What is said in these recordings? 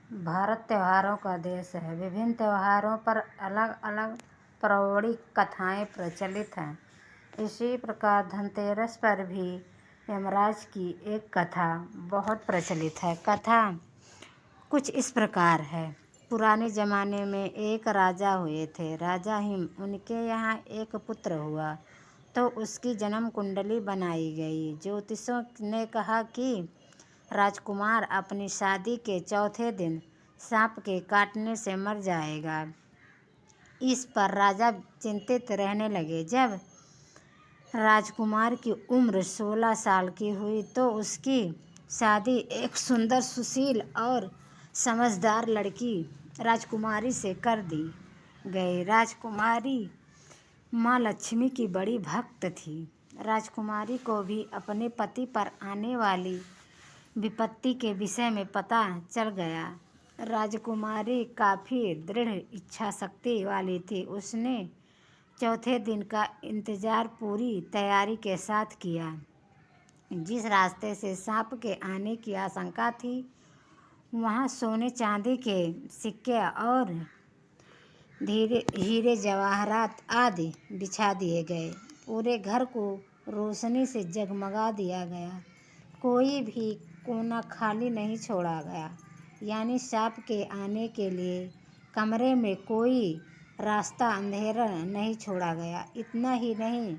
भारत त्योहारों का देश है। विभिन्न त्योहारों पर अलग अलग पौराणिक कथाएँ प्रचलित हैं। इसी प्रकार धनतेरस पर भी यमराज की एक कथा बहुत प्रचलित है। कथा कुछ इस प्रकार है। पुराने ज़माने में एक राजा हुए थे। राजा हिम, उनके यहाँ एक पुत्र हुआ तो उसकी जन्म कुंडली बनाई गई। ज्योतिषियों ने कहा कि राजकुमार अपनी शादी के चौथे दिन सांप के काटने से मर जाएगा। इस पर राजा चिंतित रहने लगे। जब राजकुमार की उम्र 16 साल की हुई तो उसकी शादी एक सुंदर, सुशील और समझदार लड़की राजकुमारी से कर दी गई। राजकुमारी माँ लक्ष्मी की बड़ी भक्त थी। राजकुमारी को भी अपने पति पर आने वाली विपत्ति के विषय में पता चल गया। राजकुमारी काफ़ी दृढ़ इच्छा शक्ति वाली थी। उसने चौथे दिन का इंतज़ार पूरी तैयारी के साथ किया। जिस रास्ते से सांप के आने की आशंका थी वहाँ सोने चांदी के सिक्के और हीरे जवाहरात आदि बिछा दिए गए। पूरे घर को रोशनी से जगमगा दिया गया। कोई भी कोना खाली नहीं छोड़ा गया, यानी सांप के आने के लिए कमरे में कोई रास्ता अंधेरा नहीं छोड़ा गया। इतना ही नहीं,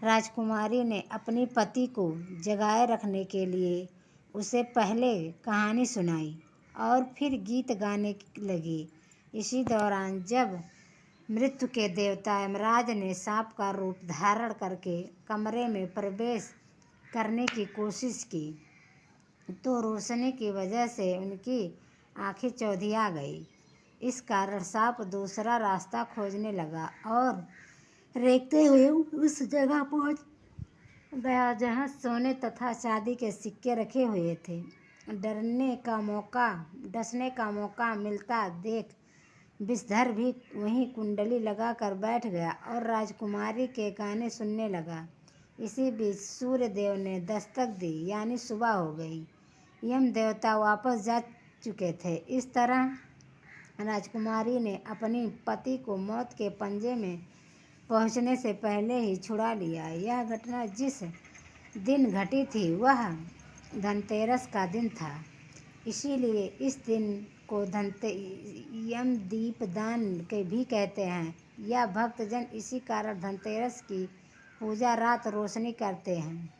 राजकुमारी ने अपने पति को जगाए रखने के लिए उसे पहले कहानी सुनाई और फिर गीत गाने लगी। इसी दौरान जब मृत्यु के देवता यमराज ने सांप का रूप धारण करके कमरे में प्रवेश करने की कोशिश की तो रोशनी की वजह से उनकी आंखें चौंधिया गई। इस कारण सांप दूसरा रास्ता खोजने लगा और रेंगते हुए उस जगह पहुंच गया जहां सोने तथा चांदी के सिक्के रखे हुए थे। डसने का मौका मिलता देख विषधर भी वहीं कुंडली लगाकर बैठ गया और राजकुमारी के गाने सुनने लगा। इसी बीच सूर्य देव ने दस्तक दी, यानी सुबह हो गई। यम देवता वापस जा चुके थे। इस तरह राजकुमारी ने अपने पति को मौत के पंजे में पहुंचने से पहले ही छुड़ा लिया। यह घटना जिस दिन घटी थी वह धनतेरस का दिन था। इसीलिए इस दिन को यम दीपदान भी कहते हैं। या भक्तजन इसी कारण धनतेरस की पूजा रात रोशनी करते हैं।